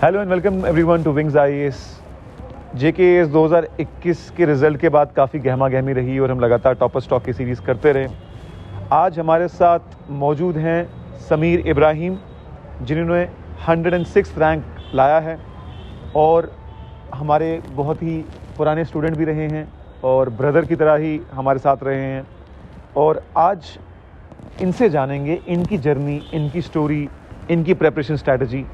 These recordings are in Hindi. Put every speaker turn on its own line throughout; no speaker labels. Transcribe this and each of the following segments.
Hello and welcome everyone to wings IAS. JKS 2021 के रिजल्ट के बाद काफ़ी गहमा गहमी रही और हम लगातार टॉपर स्टॉक की सीरीज़ करते रहे। आज हमारे साथ मौजूद हैं समीर इब्राहिम, जिन्होंने 106 रैंक लाया है और हमारे बहुत ही पुराने स्टूडेंट भी रहे हैं और ब्रदर की तरह ही हमारे साथ रहे हैं। और आज इनसे जानेंगे इनकी जर्नी, इनकी स्टोरी, इनकी प्रेपरेशन स्ट्रैटेजी।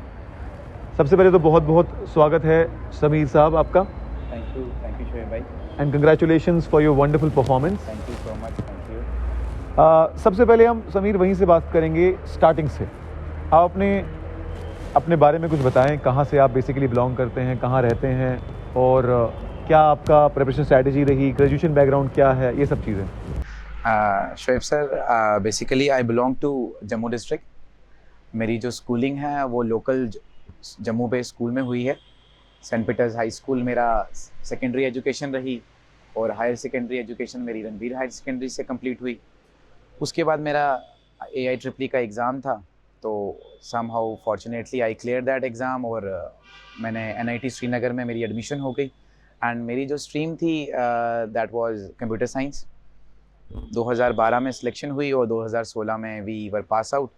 सबसे पहले तो बहुत बहुत स्वागत है समीर साहब आपका।
थैंक यू शोएब भाई।
And congratulations for your wonderful performance.
Thank you so much. Thank you.
सबसे पहले हम समीर वहीं से बात करेंगे स्टार्टिंग से। आप अपने बारे में कुछ बताएं, कहाँ से आप बेसिकली बिलोंग करते हैं, कहाँ रहते हैं और क्या आपका प्रिपरेशन स्ट्रैटेजी रही, ग्रेजुएशन बैकग्राउंड क्या है, ये सब चीज़ें।
Shoaib sir, basically I belong to Jammu district. मेरी जो स्कूलिंग है वो लोकल जम्मू पे स्कूल में हुई है। सेंट पीटर्स हाई स्कूल मेरा सेकेंडरी एजुकेशन रही और हायर सेकेंडरी एजुकेशन मेरी रणवीर हायर सेकेंडरी से कंप्लीट हुई। उसके बाद मेरा AIEEE का एग्ज़ाम था, तो somehow fortunately I clear that exam और मैंने NIT श्रीनगर में मेरी एडमिशन हो गई। एंड मेरी जो स्ट्रीम थी दैट वाज कंप्यूटर साइंस। 2012 में सिलेक्शन हुई और 2016 में वी वर पास आउट।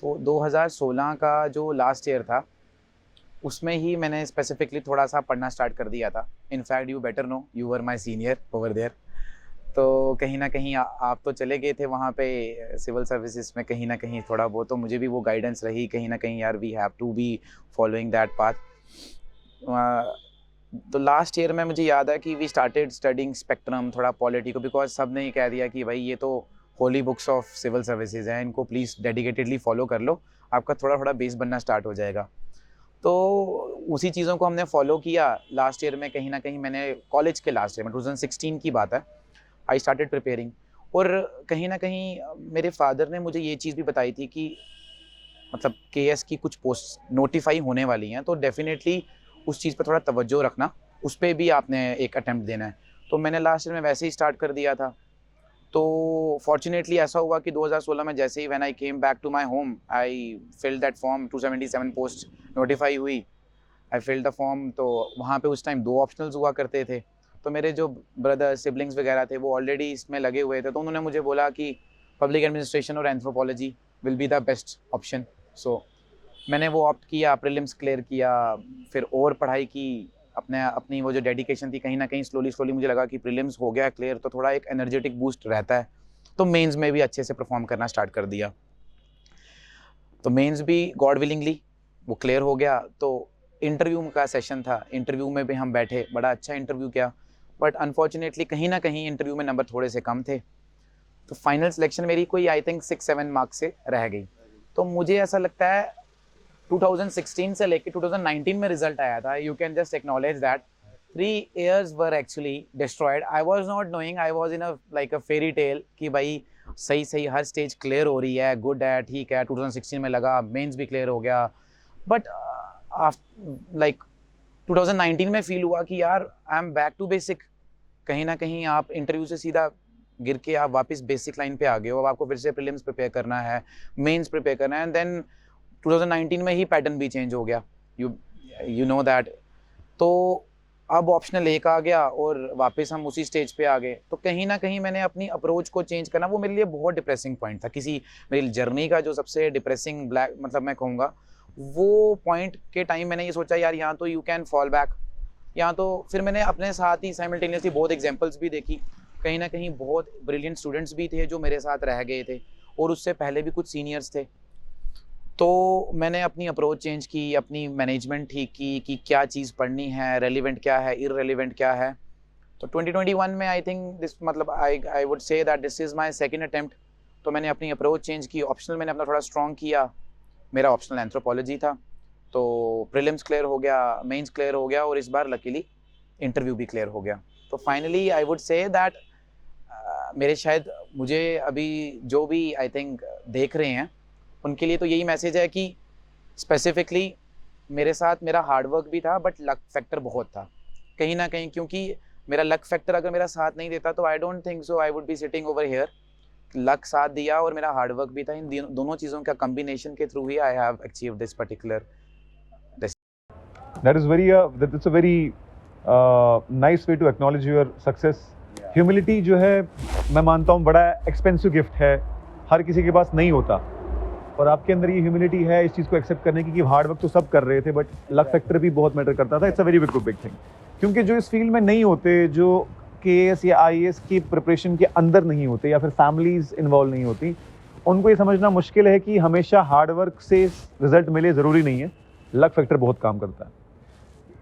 तो 2016 का जो लास्ट ईयर था उसमें ही मैंने स्पेसिफिकली थोड़ा सा पढ़ना स्टार्ट कर दिया था। In fact you better know, you were my senior over there. तो कहीं ना कहीं आप तो चले गए थे वहाँ पे सिविल सर्विसेज में, कहीं ना कहीं थोड़ा बहुत तो मुझे भी वो गाइडेंस रही कहीं ना कहीं, यार we have to be following that path. तो लास्ट ईयर में मुझे याद है कि वी स्टार्टेड स्टडिंग स्पेक्ट्रम, थोड़ा पॉलिटिको, बिकॉज सब ने ये कह दिया कि भाई ये तो holy books of civil services हैं, इनको प्लीज़ डेडिकेटेडली फॉलो कर लो, आपका थोड़ा थोड़ा बेस बनना स्टार्ट हो जाएगा। तो उसी चीज़ों को हमने फॉलो किया लास्ट ईयर में। कहीं ना कहीं मैंने कॉलेज के लास्ट ईयर में 2016 की बात है, आई स्टार्टेड प्रिपेयरिंग। और कहीं ना कहीं मेरे फादर ने मुझे ये चीज़ भी बताई थी कि मतलब KS की कुछ पोस्ट नोटिफाई होने वाली हैं, तो डेफिनेटली उस चीज़ पर थोड़ा तवज्जो रखना, उस पर भी आपने एक अटैम्प्ट देना है। तो मैंने लास्ट ईयर में वैसे ही स्टार्ट कर दिया था। तो फॉर्चुनेटली ऐसा हुआ कि 2016 में जैसे ही when I came back to my home, I filled that form. 277 posts notify हुई, आई फिल्ड द फॉर्म। तो वहाँ पे उस टाइम 2 ऑप्शनल्स हुआ करते थे, तो मेरे जो ब्रदर सिबलिंग्स वगैरह थे वो ऑलरेडी इसमें लगे हुए थे, तो उन्होंने मुझे बोला कि पब्लिक एडमिनिस्ट्रेशन और anthropology will be the best option. So मैंने वो ऑप्ट किया, प्रीलिम्स क्लियर किया, फिर और पढ़ाई की। अपनी वो जो डेडिकेशन थी, कहीं ना कहीं स्लोली मुझे लगा कि प्रीलिम्स हो गया क्लियर तो थोड़ा एक एनर्जेटिक बूस्ट रहता है, तो मेंस में भी अच्छे से परफॉर्म करना स्टार्ट कर दिया। तो मेंस भी गॉड विलिंगली वो क्लियर हो गया। तो इंटरव्यू का सेशन था, इंटरव्यू में भी हम बैठे, बड़ा अच्छा इंटरव्यू किया, बट अनफॉर्चुनेटली कहीं ना कहीं इंटरव्यू में नंबर थोड़े से कम थे। तो फाइनल सिलेक्शन मेरी कोई आई थिंक 6-7 मार्क्स से रह गई। तो मुझे ऐसा लगता है 2016 से लेके 2019 में रिजल्ट आया था, you can just acknowledge that 3 years were actually destroyed. I was not knowing, I was in like a fairy tale कि भाई सही हर स्टेज क्लियर हो रही है, गुड है, ठीक है। 2016 में लगा, मेंस भी क्लियर हो गया, बट लाइक 2019 में फील हुआ कि यार I am back to basic. कहीं ना कहीं आप इंटरव्यू से सीधा गिर के आप वापस बेसिक लाइन पे आ गए हो। अब आपको फिर से प्रीलिम्स प्रिपेयर करना है, मेंस प्रिपेयर करना है, एंड देन 2019 में ही पैटर्न भी चेंज हो गया, यू नो दैट। तो अब ऑप्शनल एक आ गया और वापस हम उसी स्टेज पे आ गए। तो कहीं ना कहीं मैंने अपनी अप्रोच को चेंज करना, वो मेरे लिए बहुत डिप्रेसिंग पॉइंट था। किसी मेरी जर्नी का जो सबसे डिप्रेसिंग ब्लैक मतलब मैं कहूँगा वो पॉइंट के टाइम मैंने ये सोचा यार यहाँ तो यू कैन फॉल बैक, यहाँ तो फिर मैंने अपने साथ ही साइमल्टेनियसली बहुत एग्जांपल्स भी देखी। कहीं ना कहीं बहुत ब्रिलियंट स्टूडेंट्स भी थे जो मेरे साथ रह गए थे और उससे पहले भी कुछ सीनियर्स थे। तो मैंने अपनी अप्रोच चेंज की, अपनी मैनेजमेंट ठीक की कि क्या चीज़ पढ़नी है, रेलिवेंट क्या है, इररेलिवेंट क्या है। तो 2021 में आई थिंक दिस मतलब आई would say that this is my second attempt. तो मैंने अपनी अप्रोच चेंज की, ऑप्शनल मैंने अपना थोड़ा स्ट्रॉन्ग किया। मेरा ऑप्शनल एंथ्रोपोलॉजी था, तो प्रीलिम्स क्लियर हो गया, मेंस क्लियर हो गया और इस बार लकीली इंटरव्यू भी क्लियर हो गया। तो finally I would say that मेरे शायद मुझे अभी जो भी आई थिंक देख रहे हैं उनके लिए तो यही मैसेज है कि स्पेसिफिकली मेरे साथ मेरा हार्डवर्क भी था, बट लक फैक्टर बहुत था कहीं ना कहीं, क्योंकि मेरा लक फैक्टर अगर मेरा साथ नहीं देता तो I don't think so I would be sitting over here. Luck साथ दिया और मेरा हार्डवर्क भी था, इन दोनों चीज़ों का कम्बिनेशन के through he I have achieve this particular.
That's a very nice way to acknowledge your success. Humility जो है मैं मानता हूँ बड़ा एक्सपेंसिव गिफ्ट है, हर किसी के पास नहीं होता, और आपके अंदर ये ह्यूमिलिटी है इस चीज़ को एक्सेप्ट करने की कि हार्ड वर्क तो सब कर रहे थे बट लक फैक्टर भी बहुत मैटर करता था. It's a very big thing, क्योंकि जो इस फील्ड में नहीं होते, जो KAS या IAS की प्रिपरेशन के अंदर नहीं होते या फिर फैमिलीज इन्वॉल्व नहीं होती, उनको ये समझना मुश्किल है कि हमेशा हार्ड वर्क से रिजल्ट मिले, ज़रूरी नहीं है. लक फैक्टर बहुत काम करता है.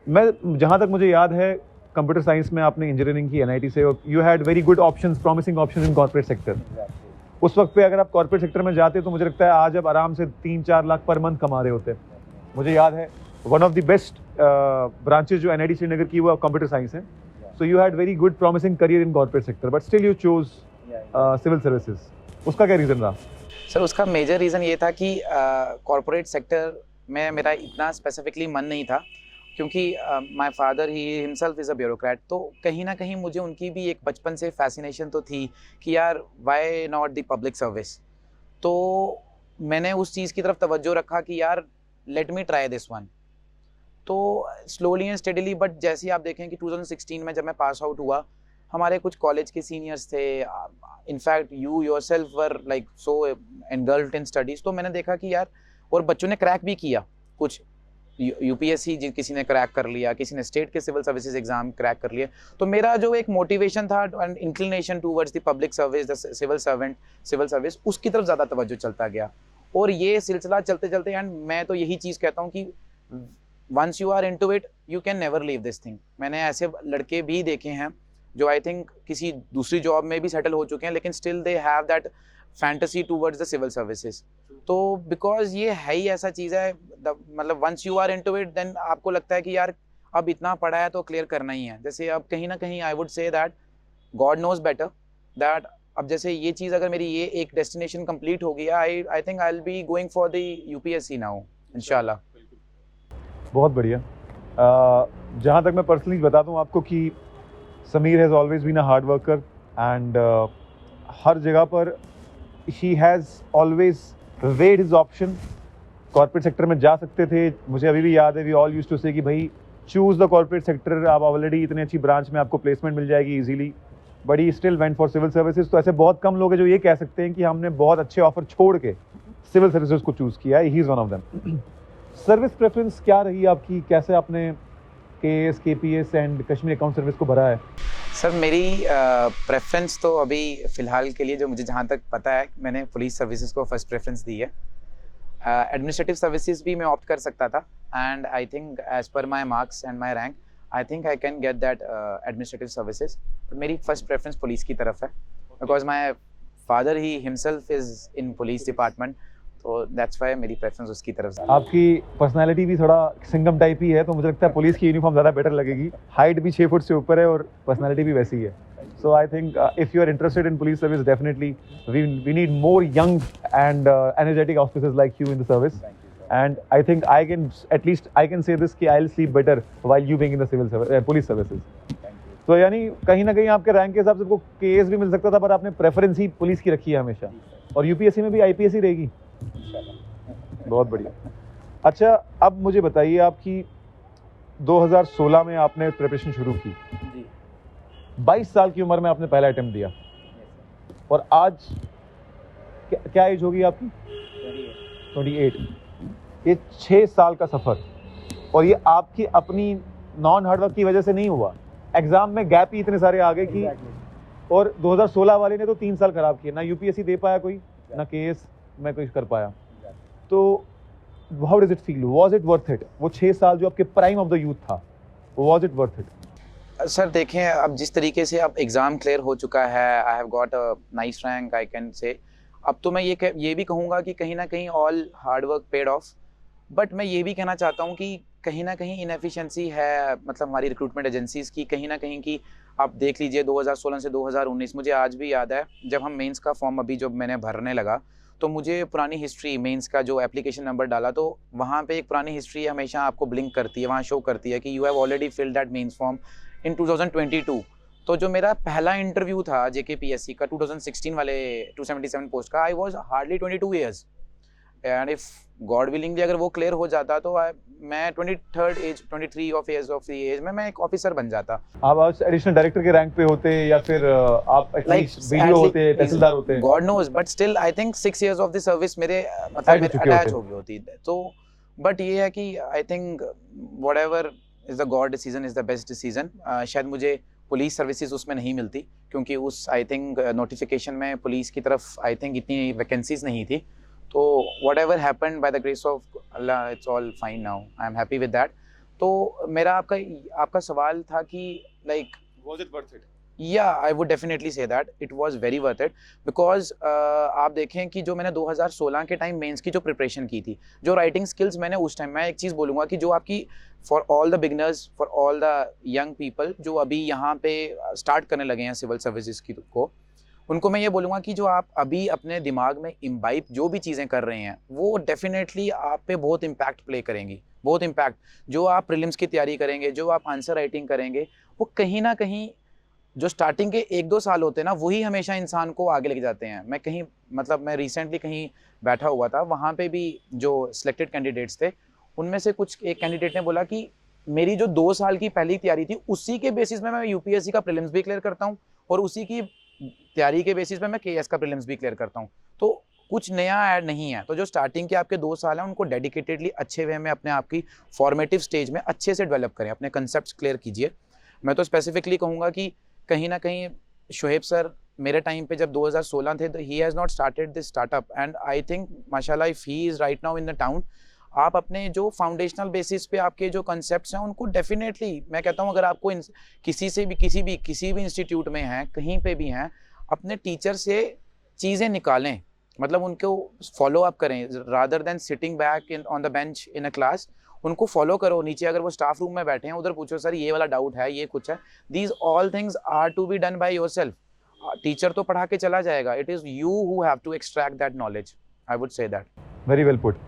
मैं जहाँ तक मुझे याद है, कंप्यूटर साइंस में आपने इंजीनियरिंग की NIT से, you had very good options, promising options in corporate sector. उस वक्त पे अगर आप कॉर्पोरेट सेक्टर में जाते तो मुझे लगता है आज आप आराम से 3-4 लाख पर मंथ कमा रहे होते. मुझे याद है one of the best branches जो NIT श्रीनगर की वो कंप्यूटर साइंस है. So you had very good promising career in corporate sector, but still you chose civil services. उसका क्या रीज़न रहा?
सर उसका मेजर रीज़न ये था कि कॉर्पोरेट सेक्टर में मेरा इतना स्पेसिफिकली मन नहीं था, क्योंकि my father he himself is a bureaucrat. तो कहीं ना कहीं मुझे उनकी भी एक बचपन से फैसिनेशन तो थी कि यार why not the public service. तो मैंने उस चीज़ की तरफ तवज्जो रखा कि यार let me try this one. तो स्लोली एंड स्टेडीली, बट जैसे आप देखें कि 2016 में जब मैं पास आउट हुआ, हमारे कुछ कॉलेज के सीनियर्स थे, in fact you yourself were like so engulfed in studies. तो मैंने देखा कि यार, और बच्चों ने क्रैक भी किया, कुछ UPSC किसी ने क्रैक कर लिया, किसी ने स्टेट के सिविल सर्विसेज एग्जाम क्रैक कर लिए. तो मेरा जो एक मोटिवेशन था and inclination towards the public service, the civil servant, civil service, उसकी तरफ ज़्यादा तवज्जो चलता गया. और ये सिलसिला चलते चलते, एंड मैं तो यही चीज़ कहता हूँ कि once you are into it you can never leave this thing. मैंने ऐसे लड़के भी देखे हैं जो आई थिंक किसी दूसरी जॉब में भी सेटल हो चुके हैं, लेकिन still they have that fantasy towards the civil services. तो बिकॉज ये है ही ऐसा चीज़ है, मतलब once you are into it then आपको लगता है कि यार अब इतना पढ़ा है तो क्लियर करना ही है. जैसे अब कहीं ना कहीं I would say that God knows better that अब जैसे ये चीज़ अगर मेरी ये एक डेस्टिनेशन कंप्लीट हो गया, आई think I will be going for the UPSC now इंशाल्लाह.
बहुत बढ़िया. जहाँ तक मैं पर्सनली बता दूँ आपको कि Sameer has always been a hard worker and हर जगह पर ही has always weighed his option. Corporate sector में जा सकते थे, मुझे अभी भी याद है, we all used to say कि भाई चूज़ द कॉर्पोरेट सेक्टर, आप ऑलरेडी इतनी अच्छी ब्रांच में आपको प्लेसमेंट मिल जाएगी easily, but he still went for civil services. तो ऐसे बहुत कम लोग हैं जो ये कह सकते हैं कि हमने बहुत अच्छे ऑफर छोड़ के सिविल सर्विसेज को चूज़ किया है. He is one of them. Service preference क्या रही आपकी? कैसे आपने KAS, KPS and Kashmir account service को भरा है?
सर मेरी प्रेफरेंस तो अभी फ़िलहाल के लिए, जो मुझे जहाँ तक पता है, मैंने पुलिस सर्विसेज को फर्स्ट प्रेफरेंस दी है. एडमिनिस्ट्रेटिव सर्विसेज भी मैं ऑप्ट कर सकता था, and I think as per my marks and my rank I think I can get that administrative services. But मेरी फर्स्ट प्रेफरेंस पुलिस की तरफ है, because my father he himself is in police department. तो दैट्स वाई मेरी प्रेफरेंस उसकी तरफ से.
आपकी पर्सनालिटी भी थोड़ा सिंघम टाइप ही है, तो मुझे लगता है पुलिस की यूनिफॉर्म ज़्यादा बेटर लगेगी. हाइट भी 6 फुट से ऊपर है और पर्सनालिटी भी वैसी है. So I think if you are interested in police service, definitely we need more young and energetic officers like you in the service. And I think I can say this कि I will sleep better while you being in the civil police services. तो यानी कहीं ना कहीं आपके रैंक के हिसाब से आपको KAS भी मिल सकता था, पर आपने प्रेफरेंस ही पुलिस की रखी है हमेशा, और UPSC में भी IPS ही रहेगी. बहुत बढ़िया. अच्छा, अब मुझे बताइए, आपकी 2016 में आपने प्रिपरेशन शुरू की, 22 साल की उम्र में आपने पहला अटेम्प्ट दिया, और आज क्या एज होगी आपकी? 28. ये 6 साल का सफ़र, और ये आपकी अपनी नॉन हार्डवर्क की वजह से नहीं हुआ. एग्ज़ाम में गैप ही इतने सारे आ गए कि, और 2016 वाले ने तो 3 साल ख़राब किए, ना UPSC दे पाया कोई, ना KAS में कुछ कर पाया. तो how does it feel? Was it worth it? वो 6 साल जो आपके प्राइम ऑफ द यूथ था, was it worth it?
Sir देखें, अब जिस तरीके से अब एग्ज़ाम क्लियर हो चुका है, I have got a nice rank, I can से, अब तो मैं ये भी कहूँगा कि कहीं ना कहीं all hard work paid of. But मैं ये भी कहना चाहता हूँ कि कहीं ना कहीं इनएफिशिएंसी है, मतलब हमारी रिक्रूटमेंट एजेंसीज़ की कहीं ना कहीं की. आप देख लीजिए 2016 से 2019, मुझे आज भी याद है जब हम मेंस का फॉर्म अभी जब मैंने भरने लगा, तो मुझे पुरानी हिस्ट्री मेंस का जो एप्लीकेशन नंबर डाला, तो वहाँ पे एक पुरानी हिस्ट्री हमेशा आपको ब्लिंक करती है, वहाँ शो करती है कि you have already filled that mains form in 2022. तो जो मेरा पहला इंटरव्यू था JKPSC का 2016 वाले 277 पोस्ट का, I was hardly 22 years. And if God willingly अगर वो क्लियर हो जाता तो मैं 23 ऑफ एज में मैं एक ऑफिसर बन जाता।
आप आज एडिशनल डायरेक्टर के रैंक पे होते या फिर आप एटलीस्ट वीडियो होते, तहसीलदार होते?
God knows, but still I think 6 years of the service मेरे मतलब मेरे अटैच हो गई होती। तो बट ये है कि I think whatever is the God decision is the best decision. शायद मुझे पुलिस सर्विसेज उसमें नहीं मिलती क्योंकि उस आई थिंक नोटिफिकेशन में पुलिस की तरफ आई थिंक इतनी वैकेंसीज नहीं थी। तो whatever happened by the grace of Allah, it's all fine now, I am happy with that. तो मेरा आपका सवाल था कि like
was it worth it?
या I would definitely say that it was very worth it because आप देखें कि जो मैंने 2016 के टाइम मेंस की जो प्रिपरेशन की थी, जो राइटिंग स्किल्स मैंने उस टाइम, मैं एक चीज़ बोलूँगा कि जो आपकी for all the beginners, for all the young people जो अभी यहाँ पे स्टार्ट करने लगे हैं सिविल सर्विसेज की को, उनको मैं ये बोलूँगा कि जो आप अभी अपने दिमाग में इम्बाइब जो भी चीज़ें कर रहे हैं वो डेफिनेटली आप पे बहुत इम्पैक्ट प्ले करेंगी, बहुत इम्पैक्ट। जो आप प्रीलिम्स की तैयारी करेंगे, जो आप आंसर राइटिंग करेंगे, वो कहीं ना कहीं जो स्टार्टिंग के 1-2 साल होते हैं ना, वही हमेशा इंसान को आगे लेके जाते हैं। मैं कहीं मतलब मैं रिसेंटली कहीं बैठा हुआ था, वहाँ पे भी जो सिलेक्टेड कैंडिडेट्स थे उनमें से कुछ एक कैंडिडेट ने बोला कि मेरी जो 2 साल की पहली तैयारी थी उसी के बेसिस में मैं यूपीएससी का प्रीलिम्स भी क्लियर करता हूँ और उसी की तैयारी के बेसिस पे मैं केएस का प्रीलिम्स भी क्लियर करता हूँ। तो कुछ नया ऐड नहीं है। तो जो स्टार्टिंग के आपके 2 साल हैं उनको डेडिकेटेडली अच्छे वे में अपने आप की फॉर्मेटिव स्टेज में अच्छे से डेवलप करें, अपने कंसेप्ट क्लियर कीजिए। मैं तो स्पेसिफिकली कहूँगा कि कहीं ना कहीं शुएब सर मेरे टाइम पे जब 2016 थे, he has not started this startup and I think माशाल्लाह if he is right now in the town, आप अपने जो फाउंडेशनल बेसिस पे आपके जो कंसेप्ट्स हैं उनको डेफिनेटली, मैं कहता हूँ अगर आपको किसी से भी किसी भी इंस्टीट्यूट में हैं, कहीं पे भी हैं, अपने टीचर से चीज़ें निकालें, मतलब उनको फॉलो अप करें rather than sitting back in on the bench in a class. उनको फॉलो करो, नीचे अगर वो स्टाफ रूम में बैठे हैं उधर पूछो सर ये वाला डाउट है, ये कुछ है। These all things are to be done by yourself. Teacher तो पढ़ा के चला जाएगा, it is you who have to extract that knowledge, I would say that.
Very well put.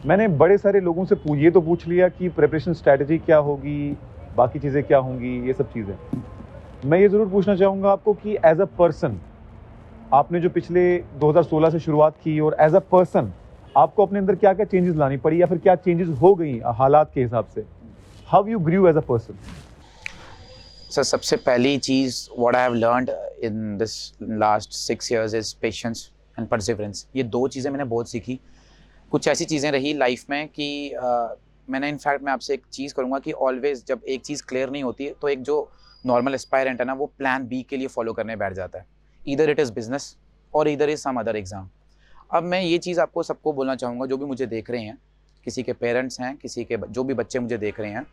मैंने बड़े सारे लोगों से ये तो पूछ लिया कि प्रिपरेशन स्ट्रैटेजी क्या होगी, बाकी चीज़ें क्या होंगी, ये सब चीज़ें। मैं ये ज़रूर पूछना चाहूँगा आपको कि एज अ पर्सन, आपने जो पिछले 2016 से शुरुआत की और एज अ पर्सन आपको अपने अंदर क्या क्या चेंजेस लानी पड़ी या फिर क्या चेंजेस हो गई हालात के हिसाब से? How you grew as a person?
Sir सबसे पहली चीज़ what I have learned in this last 6 years is patience and perseverance. ये 2 चीज़ें मैंने बहुत सीखी। कुछ ऐसी चीज़ें रही लाइफ में कि मैंने इनफैक्ट मैं आपसे एक चीज़ करूँगा कि ऑलवेज जब एक चीज़ क्लियर नहीं होती है तो एक जो नॉर्मल एस्पायरेंट है ना, वो प्लान बी के लिए फॉलो करने बैठ जाता है। ईदर इट इज़ बिजनेस और either is some other exam. अब मैं ये चीज़ आपको सबको बोलना चाहूँगा जो भी मुझे देख रहे हैं, किसी के पेरेंट्स हैं, किसी के जो भी बच्चे मुझे देख रहे हैं,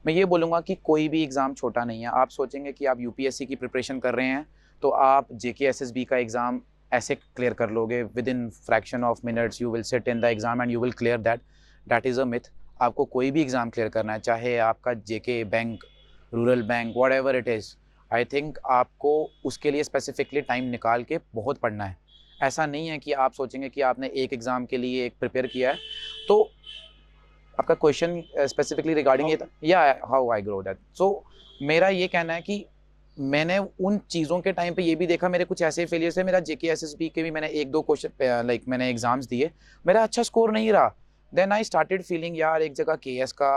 मैं ये बोलूँगा कि कोई भी एग्ज़ाम छोटा नहीं है। आप सोचेंगे कि आप यूपीएससी की प्रिपरेशन कर रहे हैं तो आप जेकेएसएसबी का एग्ज़ाम ऐसे क्लियर कर लोगे, within fraction of minutes you will sit in the exam and you will clear that. That is a myth. आपको कोई भी एग्ज़ाम क्लियर करना है, चाहे आपका JK bank, rural bank, whatever it is, I think आपको उसके लिए स्पेसिफिकली टाइम निकाल के बहुत पढ़ना है। ऐसा नहीं है कि आप सोचेंगे कि आपने एक एग्ज़ाम के लिए एक प्रिपेयर किया है। तो आपका क्वेश्चन स्पेसिफिकली रिगार्डिंग ये था, या हाउ आई ग्रो दैट। सो मेरा ये कहना है कि मैंने उन चीज़ों के टाइम पे ये भी देखा, मेरे कुछ ऐसे फेलियर्स है। मेरा जेकेएसएसबी के भी मैंने 1-2 क्वेश्चन लाइक मैंने एग्ज़ाम्स दिए, मेरा अच्छा स्कोर नहीं रहा। देन आई स्टार्टेड फीलिंग यार एक जगह केएस का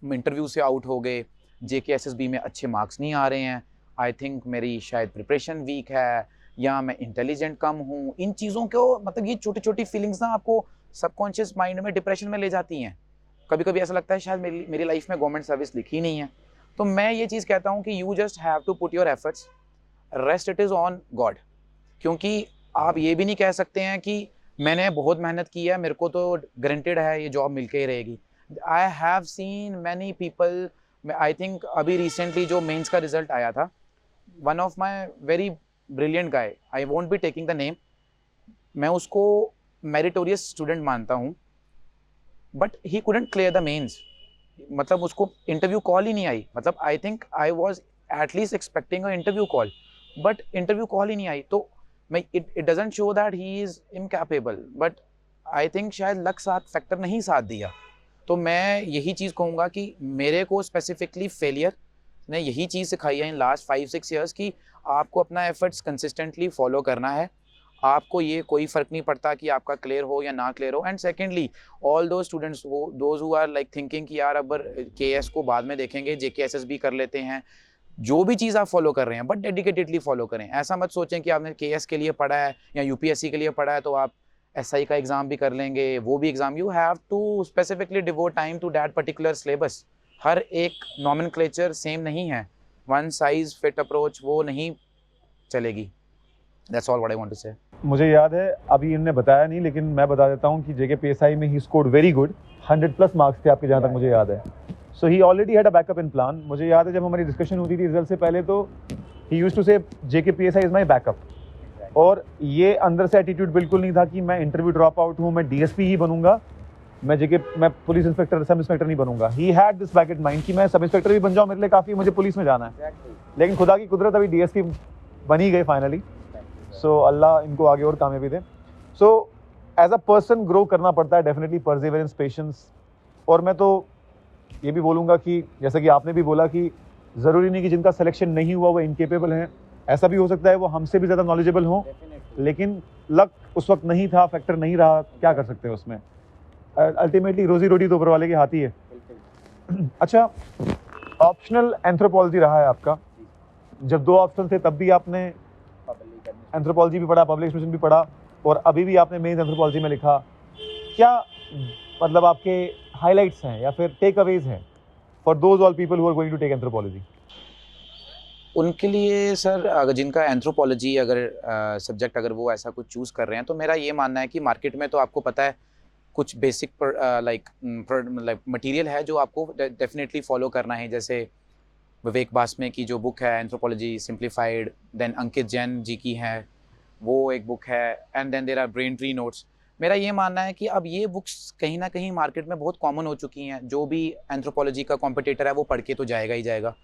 इंटरव्यू से आउट हो गए, जेकेएसएसबी में अच्छे मार्क्स नहीं आ रहे हैं, आई थिंक मेरी शायद प्रिपरेशन वीक है या मैं इंटेलिजेंट कम हूँ। इन चीज़ों को मतलब ये छोटी छोटी फीलिंग्स ना आपको सबकॉन्शियस माइंड में डिप्रेशन में ले जाती हैं। कभी कभी ऐसा लगता है शायद मेरी लाइफ में गवर्नमेंट सर्विस लिखी नहीं है। तो मैं ये चीज़ कहता हूँ कि you just have to put your efforts, rest it is on God. क्योंकि आप ये भी नहीं कह सकते हैं कि मैंने बहुत मेहनत की है, मेरे को तो गारंटेड है ये जॉब मिलके ही रहेगी। I have seen many people, I think अभी रिसेंटली जो मेंस का रिजल्ट आया था, one of my very brilliant guy, I won't be taking the name, मैं उसको मेरिटोरियस स्टूडेंट मानता हूँ, but he couldn't clear the mains. मतलब उसको इंटरव्यू कॉल ही नहीं आई। मतलब I think I was at least expecting a interview call, but interview call ही नहीं आई। तो मैं it doesn't show that he is incapable, but I think शायद लक साथ फैक्टर नहीं साथ दिया। तो मैं यही चीज़ कहूँगा कि मेरे को स्पेसिफिकली फेलियर ने यही चीज़ सिखाई है इन लास्ट 5-6 years कि आपको अपना एफर्ट्स कंसिस्टेंटली फॉलो करना है। आपको ये कोई फ़र्क नहीं पड़ता कि आपका क्लियर हो या ना क्लियर हो। And secondly although students those who are like thinking कि यार अब केएस को बाद में देखेंगे, जेकेएसएस कर लेते हैं, जो भी चीज़ आप फॉलो कर रहे हैं बट डेडिकेटेडली फॉलो करें। ऐसा मत सोचें कि आपने केएस के लिए पढ़ा है या यूपीएससी के लिए पढ़ा है तो आप एसआई का एग्ज़ाम भी कर लेंगे, वो भी exam. You have to specifically devote time to that particular syllabus. हर एक नॉमेनक्लेचर सेम नहीं है, वन साइज फिट अप्रोच वो नहीं चलेगी। That's all what I want to say.
मुझे याद है, अभी इन्होंने बताया नहीं लेकिन मैं बता देता हूँ कि जेके पीएसआई में ही स्कोर्ड वेरी गुड, 100+ मार्क्स थे आपके, जहाँ तक मुझे याद है। So he already had a backup in plan. मुझे याद है जब हमारी डिस्कशन होती थी रिजल्ट से पहले तो ही यूज्ड टू से जेके पीएसआई इज माय बैकअप, और ये अंदर से एटीट्यूड बिल्कुल नहीं था कि मैं इंटरव्यू ड्रॉप आउट हूँ, मैं डीएसपी ही बनूंगा, मैं पुलिस इंस्पेक्टर सब इंस्पेक्टर नहीं बनूंगा। He had this back in mind कि मैं सब इंस्पेक्टर भी बन जाऊँ, मेरे लिए काफ़ी, मुझे पुलिस में जाना है। लेकिन खुदा की कुदरत अभी डीएसपी बन ही गए फाइनली। सो अल्लाह इनको आगे और कामयाबी दे। So as a person grow करना पड़ता है डेफिनेटली, परसिवरेंस, पेशेंस। और मैं तो ये भी बोलूँगा कि जैसा कि आपने भी बोला कि ज़रूरी नहीं कि जिनका सिलेक्शन नहीं हुआ वो इनकेपेबल हैं, ऐसा भी हो सकता है वो हमसे भी ज़्यादा नॉलेजेबल हों, लेकिन लक उस वक्त नहीं था, फैक्टर नहीं रहा, क्या कर सकते हैं उसमें। अल्टीमेटली रोजी रोटी तो ऊपर वाले के हाथ ही है। अच्छा, ऑप्शनल एंथ्रोपोलॉजी रहा है आपका, जब 2 ऑप्शन थे तब भी आपने एंथ्रोपोलॉजी भी पढ़ा, पब्लिक एडमिनिस्ट्रेशन भी पढ़ा, और अभी भी आपने मेंस एंथ्रोपोलॉजी में लिखा। क्या मतलब आपके हाइलाइट्स हैं या फिर टेक अवेज हैं for those all people who are going to take anthropology?
उनके लिए सर, अगर जिनका एंथ्रोपोलॉजी अगर सब्जेक्ट अगर वो ऐसा कुछ चूज़ कर रहे हैं, तो मेरा ये मानना है कि मार्केट में तो आपको पता है कुछ बेसिक लाइक मटेरियल है जो आपको डेफिनेटली फॉलो करना है। जैसे विवेक बासमे की जो बुक है anthropology simplified, then Ankit Jain ji की है वो एक बुक है, and then there are brain tree notes. मेरा ये मानना है कि अब ये बुक्स कहीं ना कहीं मार्केट में बहुत कॉमन हो चुकी हैं, जो भी एंथ्रोपोलॉजी का कॉम्पिटिटर है वो पढ़ के तो जाएगा ही जाएगा।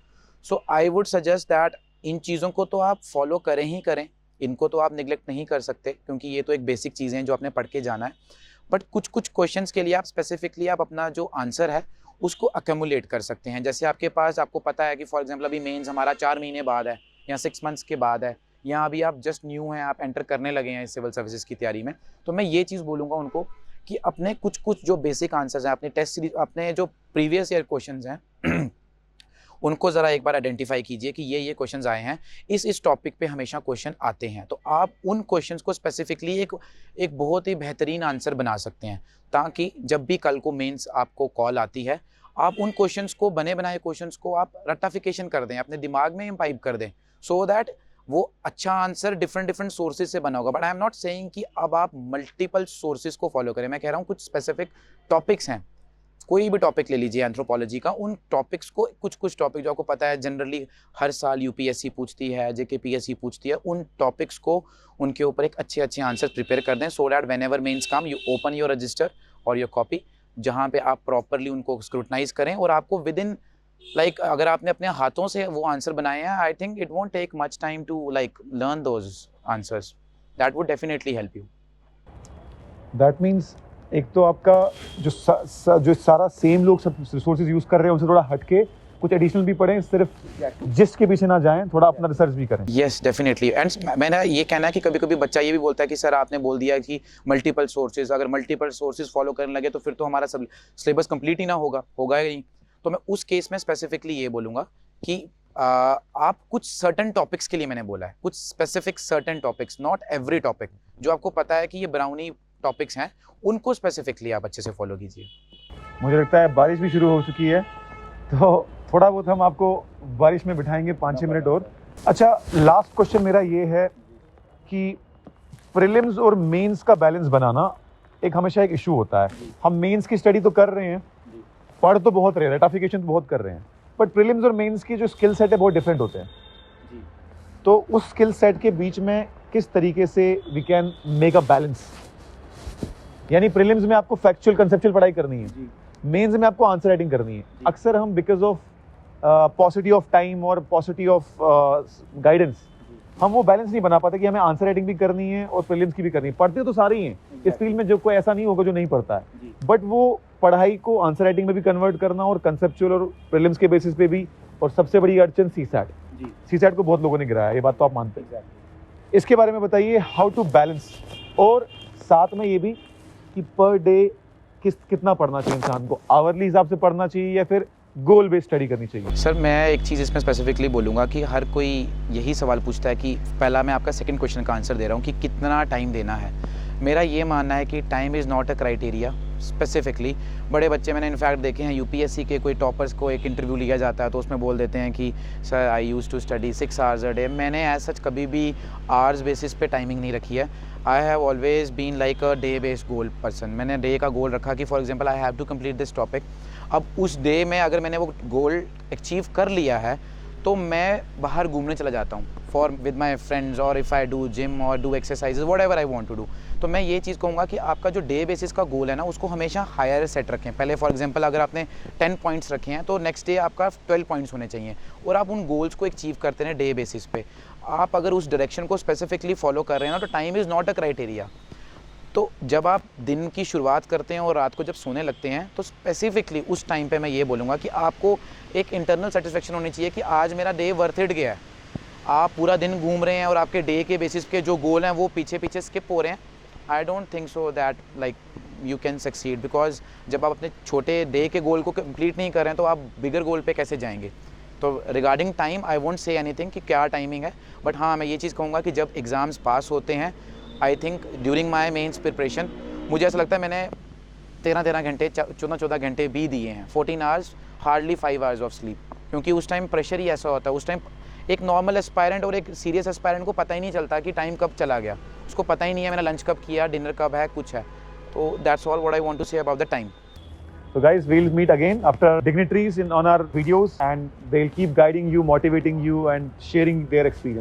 So I would suggest that इन चीज़ों को तो आप फॉलो करें ही करें, इनको तो आप निगलेक्ट नहीं कर सकते, क्योंकि ये तो एक बेसिक चीज़ें हैं जो आपने पढ़ के जाना है। बट कुछ कुछ क्वेश्चंस के लिए आप स्पेसिफिकली आप अपना जो आंसर है उसको अक्यूमुलेट कर सकते हैं। जैसे आपके पास, आपको पता है कि फॉर एग्जांपल अभी मेंस हमारा 4 महीने बाद है या 6 मंथ्स के बाद है, या अभी आप जस्ट न्यू हैं, आप एंटर करने लगे हैं सिविल सर्विसेज की तैयारी में, तो मैं ये चीज़ बोलूँगा उनको कि अपने कुछ कुछ जो बेसिक आंसर्स हैं, अपने टेस्ट सीरीज, अपने जो प्रीवियस ईयर क्वेश्चन हैं उनको ज़रा एक बार आइडेंटिफाई कीजिए कि ये क्वेश्चंस आए हैं, इस टॉपिक पे हमेशा क्वेश्चन आते हैं, तो आप उन क्वेश्चंस को स्पेसिफिकली एक बहुत ही बेहतरीन आंसर बना सकते हैं, ताकि जब भी कल को मेंस आपको कॉल आती है, आप उन क्वेश्चंस को, बने बनाए क्वेश्चंस को आप रट्टाफिकेशन कर दें, अपने दिमाग में इम्बाइब कर दें, सो दैट वो अच्छा आंसर डिफरेंट सोर्सेज से बना होगा। But I am not saying कि अब आप मल्टीपल सोर्सेज को फॉलो करें, मैं कह रहा हूँ कुछ स्पेसिफिक टॉपिक्स हैं, कोई भी टॉपिक ले लीजिए एंथ्रोपोलॉजी का, उन टॉपिक्स को, कुछ टॉपिक जो आपको पता है जनरली हर साल यूपीएससी पूछती है, जेकेपीएससी पूछती है, उन टॉपिक्स को, उनके ऊपर एक अच्छे आंसर प्रिपेयर कर दें, so that whenever mains come you open your register और योर कॉपी, जहाँ पे आप प्रॉपरली उनको स्क्रूटनाइज करें, और आपको विद इन लाइक अगर आपने अपने हाथों से वो आंसर बनाए हैं, I think it won't take much time to like learn those answers, that would definitely help you.
That means एक तो आपका जो सारा सेम लोग सब रिसोर्सेज यूज़ कर रहे हैं उनसे थोड़ा हटके कुछ एडिशनल भी पढ़ें, सिर्फ जिस के पीछे ना जाएं, थोड़ा अपना रिसर्च भी करें।
Yes definitely. एंड मैंने ये कहना है कि कभी कभी बच्चा ये भी बोलता है कि सर आपने बोल दिया कि मल्टीपल सोर्सेज, अगर मल्टीपल सोर्सेज फॉलो करने लगे तो फिर तो हमारा सब सिलेबस कंप्लीट ही ना होगा ही नहीं। तो मैं उस केस में स्पेसिफिकली ये बोलूँगा कि आप कुछ सर्टन टॉपिक्स के लिए, मैंने बोला है कुछ specific certain topics, not every topic, जो आपको पता है कि ये ब्राउनी टॉपिक्स हैं, उनको स्पेसिफिकली आप अच्छे से फॉलो कीजिए।
मुझे लगता है बारिश भी शुरू हो चुकी है, तो थोड़ा बहुत हम आपको बारिश में बिठाएंगे 5-6 मिनट और। अच्छा, लास्ट क्वेश्चन मेरा ये है कि प्रीलिम्स और मेंस का बैलेंस बनाना एक हमेशा एक इशू होता है। हम मेंस की स्टडी तो कर रहे हैं, पढ़ तो बहुत रहे हैं, रटाफिकेशन तो बहुत कर रहे हैं, बट प्रीलिम्स और मेंस की जो स्किल सेट है बहुत डिफरेंट होते हैं। तो उस स्किल सेट के बीच में किस तरीके से we can make a balance? यानी प्रीलिम्स में आपको फैक्चुअल कंसेप्चुअल पढ़ाई करनी है, मेंस में आपको आंसर राइटिंग करनी है। अक्सर हम बिकॉज ऑफ पॉसिटी ऑफ टाइम और पॉसिटी ऑफ गाइडेंस हम वो बैलेंस नहीं बना पाते कि हमें आंसर राइटिंग भी करनी है और प्रीलिम्स की भी करनी है। पढ़ते तो सारे ही हैं इस फील्ड में, जो कोई ऐसा नहीं होगा जो नहीं पढ़ता है, बट वो पढ़ाई को आंसर राइटिंग में भी कन्वर्ट करना और कंसेप्चुअल और प्रीलिम्स के बेसिस पे भी। और सबसे बड़ी अड़चन सीसैट को बहुत लोगों ने गिराया, ये बात तो आप मानते हैं। इसके बारे में बताइए, हाउ टू बैलेंस, और साथ में ये भी कि पर डे कितना पढ़ना चाहिए इंसान को, आवरली हिसाब से पढ़ना चाहिए या फिर गोल बेस्ड स्टडी करनी चाहिए?
सर मैं एक चीज़ इसमें स्पेसिफिकली बोलूँगा कि हर कोई यही सवाल पूछता है कि पहला मैं आपका सेकंड क्वेश्चन का आंसर दे रहा हूँ कि कितना टाइम देना है। मेरा ये मानना है कि time is not a criteria specifically. बड़े बच्चे मैंने इनफैक्ट देखे हैं, यूपीएससी के कोई टॉपर्स को एक इंटरव्यू लिया जाता है तो उसमें बोल देते हैं कि sir I use to study 6 hours a day. मैंने एज सच कभी भी आवर्स बेसिस पे टाइमिंग नहीं रखी है। I have always been like a day based goal person. मैंने डे का गोल रखा कि for example I have to complete this topic. अब उस डे में अगर मैंने वो गोल अचीव कर लिया है तो मैं बाहर घूमने चला जाता हूँ फॉर विद माई फ्रेंड्स, और इफ़ आई डू जिम और do exercises whatever I want to do. तो मैं ये चीज़ कहूँगा कि आपका जो डे बेसिस का गोल है ना उसको हमेशा हायर सेट रखें। पहले फॉर एग्जांपल अगर आपने 10 पॉइंट्स रखे हैं तो नेक्स्ट डे आपका 12 पॉइंट्स होने चाहिए, और आप उन गोल्स को अचीव करते हैं डे बेसिस पे। आप अगर उस डायरेक्शन को स्पेसिफिकली फॉलो कर रहे हैं ना तो time is not a criteria. तो जब आप दिन की शुरुआत करते हैं और रात को जब सोने लगते हैं तो स्पेसिफिकली उस टाइम पे मैं ये बोलूँगा कि आपको एक इंटरनल सेटिस्फेक्शन होनी चाहिए कि आज मेरा डे वर्थ इट गया है। आप पूरा दिन घूम रहे हैं और आपके डे के बेसिस पे जो गोल हैं वो पीछे पीछे स्किप हो रहे हैं, I don't think so that like you can succeed. Because जब आप अपने छोटे डे के गोल को कंप्लीट नहीं कर रहे हैं तो आप बिगर गोल पे कैसे जाएंगे। तो regarding time I won't say anything कि क्या टाइमिंग है, बट हाँ मैं ये चीज़ कहूँगा कि जब एग्ज़ाम्स पास होते हैं, I think during my mains preparation, मुझे ऐसा लगता है मैंने 13 घंटे 14 घंटे भी दिए हैं, 14 hours, hardly 5 hours of sleep. क्योंकि उस टाइम प्रेशर ही ऐसा होता है, उस टाइम एक नॉर्मल एस्पायरेंट और एक सीरियस एस्पायरेंट को पता ही नहीं चलता कि टाइम कब चला गया। उसको पता ही नहीं है मैंने लंच कब किया, डिनर कब है, कुछ है। तो that's all what I want to say about the time.
So guys, we'll meet again after dignitaries on our videos, and they'll keep guiding you, motivating you and sharing their experience.